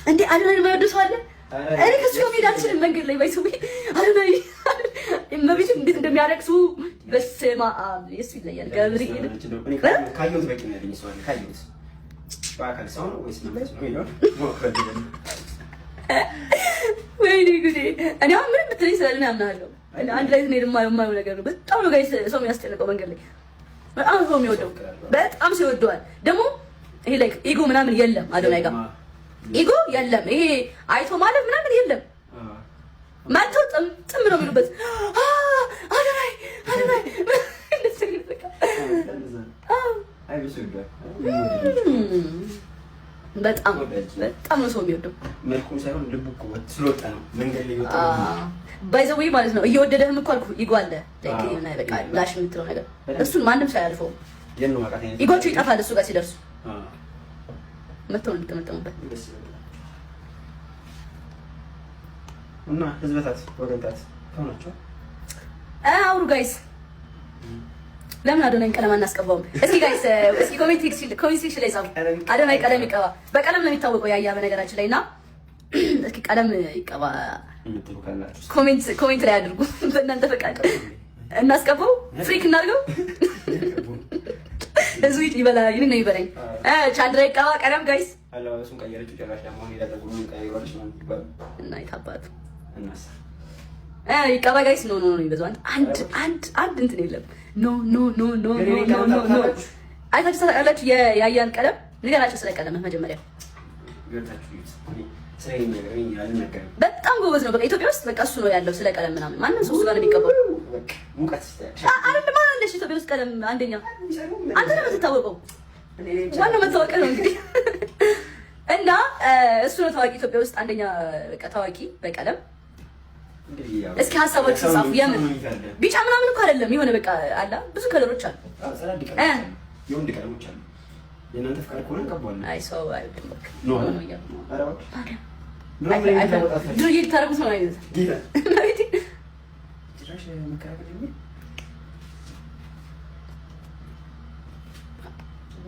እንዴ አዶናይ የማይወድ ሰው አለ? እኔ ከሱ ጋር መሄድ አልችልም። መንገድ ላይ ባይሰው አዶናይ እመቤት እንዴት እንደሚያለቅሱ በስመ አብ የሱ ይለያል። ገብርኤል ካየሁት በቂ ነው ያለኝ ሰው አለ። ካየሁት በአካል ሰው ነው ወይስ መንፈስ ነው ይላል። ወይኔ ጉዴ! እኔ አሁን ምንም ብትለኝ ስለምን አምናለሁ። አንድ ላይ ስንሄድ የማየው ነገር ነው። በጣም ነው ጋይስ ሰው የሚያስጨንቀው መንገድ ላይ በጣም ሰው የሚወደው በጣም ሰው ይወደዋል። ደግሞ ይሄ ላይክ ኢጎ ምናምን የለም አዶናይ ጋር ኢጎ የለም። ይሄ አይቶ ማለት ምናምን የለም። ማንተው ጥም ነው የሚሉበት አዶናይ አዶናይ በጣም በጣም ነው ሰው የሚወደው። መልኩም ሳይሆን ልቡ እኮ ስለወጣ ነው መንገድ ላይ ወጣ ባይዘው ማለት ነው። እየወደደህም እኮ አልኩ ኢጎ አለ ላይክ የሆነ በቃ ላሽ የምትለው ነገር እሱን ማንም ሳያልፈው ኢጎቹ ይጠፋል እሱ ጋር ሲደርሱ መተው እንድትመጠሙበት እና ህዝበታት ወገንታት ታውናቸው አውሩ ጋይስ። ለምን አዶናይ ቀለም አናስቀባውም? እስኪ ጋይስ እስኪ ኮሜንት ሴክሽን ላይ ጻፉ። አዶናይ ቀለም ይቀባ። በቀለም ነው የሚታወቀው ያያ በነገራችን ላይ እና እስኪ ቀለም ይቀባ ኮሜንት ላይ አድርጉ። በእናንተ ፈቃድ እናስቀባው፣ ፍሪክ እናድርገው። እዙ ይበላ ይሄን ነው ይበላኝ። ቻንድራ ይቀባ ቀለም ጋይስ። አላው እሱን ቀየረችው ጨራሽ ደግሞ ሄዳ ደግሞ ቀይሯልሽ ነው ይባል እና ይታባቱ እናስ ይቀባ ጋይስ። ኖ ኖ ኖ ይበዛው አንድ እንትን የለም። ኖ ኖ ኖ ኖ ኖ ኖ አይታችሁ ታውቃላችሁ? የያያን ቀለም ንገራችሁ ስለ ቀለም መጀመሪያ በጣም ጎበዝ ነው። በቃ ኢትዮጵያ ውስጥ በቃ እሱ ነው ያለው ስለ ቀለም ምናምን ማንም ሰው እሱ ጋር ነው የሚቀባው። አይደለም አለሽ ኢትዮጵያ ውስጥ ቀለም አንደኛ አንተ ነው የምትታወቀው። ዋናው መታወቅ ነው እንግዲህ እና እሱ ነው ታዋቂ ኢትዮጵያ ውስጥ አንደኛ በቃ ታዋቂ በቀለም። እስኪ ሀሳባችሁ ጻፉ። የምን ቢጫ ምናምን እኮ አይደለም የሆነ በቃ አላ ብዙ ከለሮች አሉ። የወንድ ቀለሞች አሉ። የእናንተ ፍቃድ ከሆነ እንቀባዋለን። አይ ሰው አይደለም በቃ ኖ ነው ዱርዬ ልታረጉት ነው አይነት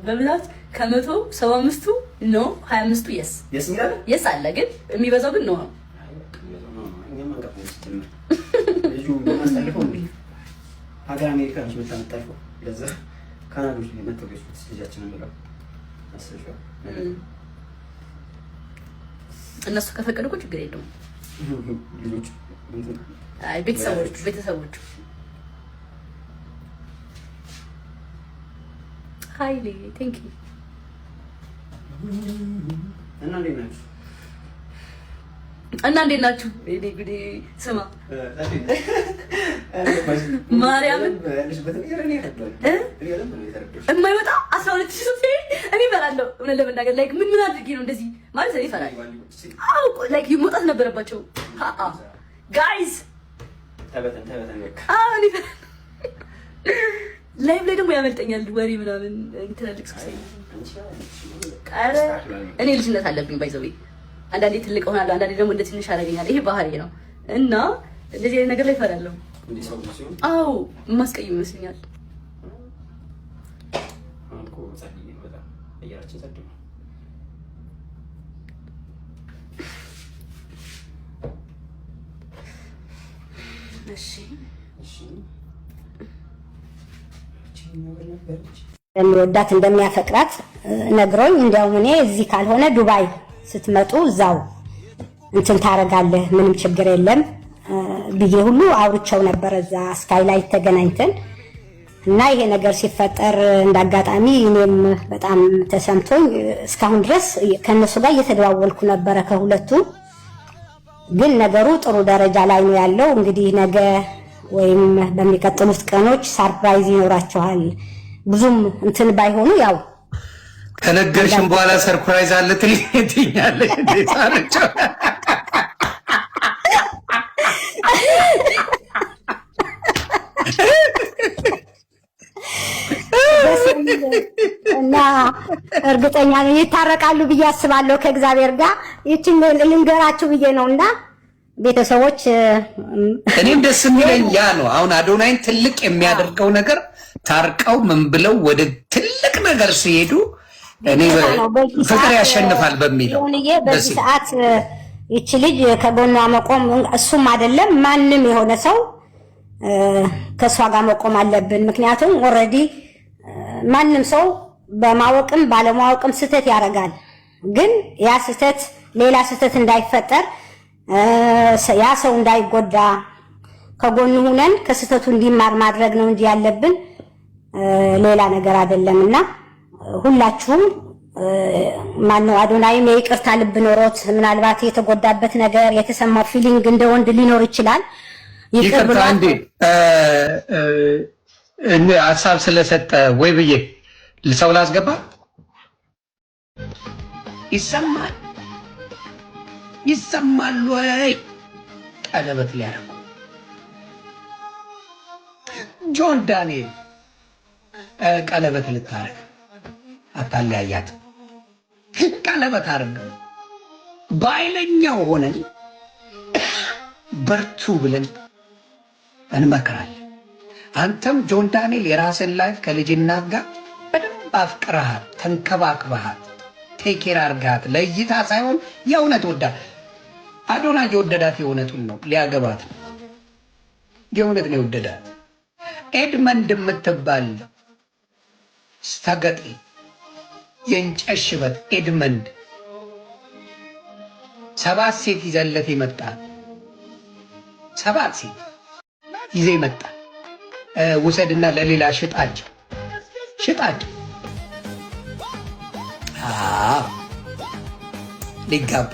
በብዛት ከመቶ 75ቱ ኖ 25ቱ የስ አለ። ግን የሚበዛው ግን ኖ ነው። ሀገር አሜሪካ ነች የምታመጣልፈው። ለዛ ካናዶች መጥተው ገዝተው ልጃችንን ብለው አስፈሻው እነሱ ከፈቀዱ እኮ ችግር የለውም። ልጆች አይ ቤተሰቦቹ ሃይሊ ቴንክ ዩ እና እንዴት ናችሁ? እኔ ጉዲ ስማ ማርያምን የማይወጣ 12000 ሱፍ እኔ እፈራለሁ። እውነት ለመናገር ላይክ ምን አድርጌ ነው እንደዚህ ማለት እኔ እፈራለሁ። አው ላይክ ይሞጣት ነበረባቸው ጋይስ ተበተን በቃ እኔ ላይቭ ላይ ደግሞ ያመልጠኛል ወሬ ምናምን ትልልቅ ሰው ቃረ እኔ ልጅነት አለብኝ ባይዘው አንዳንዴ ትልቅ ሆናለሁ፣ አንዳንዴ ደግሞ እንደ ትንሽ አደረገኛል። ይሄ ባህሪ ነው እና እንደዚህ አይነት ነገር ላይ እፈራለሁ። አዎ የማስቀይም ይመስለኛል። እንደሚወዳት እንደሚያፈቅራት ነግሮኝ እንዲያውም እኔ እዚህ ካልሆነ ዱባይ ስትመጡ እዛው እንትን ታረጋለህ ምንም ችግር የለም ብዬ ሁሉ አውርቸው ነበር እዛ ስካይላይት ተገናኝተን እና ይሄ ነገር ሲፈጠር እንዳጋጣሚ እኔም በጣም ተሰምቶኝ እስካሁን ድረስ ከነሱ ጋር እየተደዋወልኩ ነበረ ከሁለቱ። ግን ነገሩ ጥሩ ደረጃ ላይ ነው ያለው። እንግዲህ ነገ ወይም በሚቀጥሉት ቀኖች ሰርፕራይዝ ይኖራቸዋል። ብዙም እንትን ባይሆኑ ያው ከነገርሽም በኋላ ሰርፕራይዝ አለ ትልኛለሽ እንዴ? ሳረቸው እና እርግጠኛ ነኝ ይታረቃሉ ብዬ አስባለሁ ከእግዚአብሔር ጋር። ይችን ልንገራችሁ ብዬ ነውና ቤተሰቦች እኔም ደስ የሚለኝ ያ ነው። አሁን አዶናይን ትልቅ የሚያደርገው ነገር ታርቀው ምን ብለው ወደ ትልቅ ነገር ሲሄዱ እኔ ፍቅር ያሸንፋል በሚለው በዚህ ሰዓት ይቺ ልጅ ከጎኗ መቆም እሱም አይደለም ማንም የሆነ ሰው ከሷ ጋር መቆም አለብን። ምክንያቱም ኦልሬዲ ማንም ሰው በማወቅም ባለማወቅም ስህተት ያደርጋል። ግን ያ ስህተት ሌላ ስህተት እንዳይፈጠር ያ ሰው እንዳይጎዳ ከጎኑ ሆነን ከስህተቱ እንዲማር ማድረግ ነው እንጂ ያለብን ሌላ ነገር አይደለምና ሁላችሁም ማነው አዶናይም የይቅርታ ልብ ኖሮት ምናልባት የተጎዳበት ነገር የተሰማው ፊሊንግ እንደ ወንድ ሊኖር ይችላል። ይቅርታ እንዴ ሀሳብ ስለሰጠ ወይ ብዬ ልሰው ላስገባ ይሰማል ወይ ቀለበት ሊያደርጉ ጆን ዳንኤል ቀለበት ልታረግ አታለያያት ቀለበት አድርገ በኃይለኛው ሆነን በርቱ ብለን እንመክራለን። አንተም ጆን ዳንኤል የራስን ላይፍ ከልጅናት ጋር በደንብ አፍቅረሃት ተንከባክበሃት ቴኬር አርጋት ለእይታ ሳይሆን የእውነት ወዳት አዶናይ የወደዳት የእውነቱን ነው ሊያገባት ነው የእውነት ነው የወደዳት። ኤድመንድ የምትባል ስተገጤ የእንጨት ሽበት ኤድመንድ 7 ሴት ይዘለት ይመጣ 7 ሴት ይዘ ይመጣ ውሰድና ለሌላ ሽጣቸው ሊጋቡ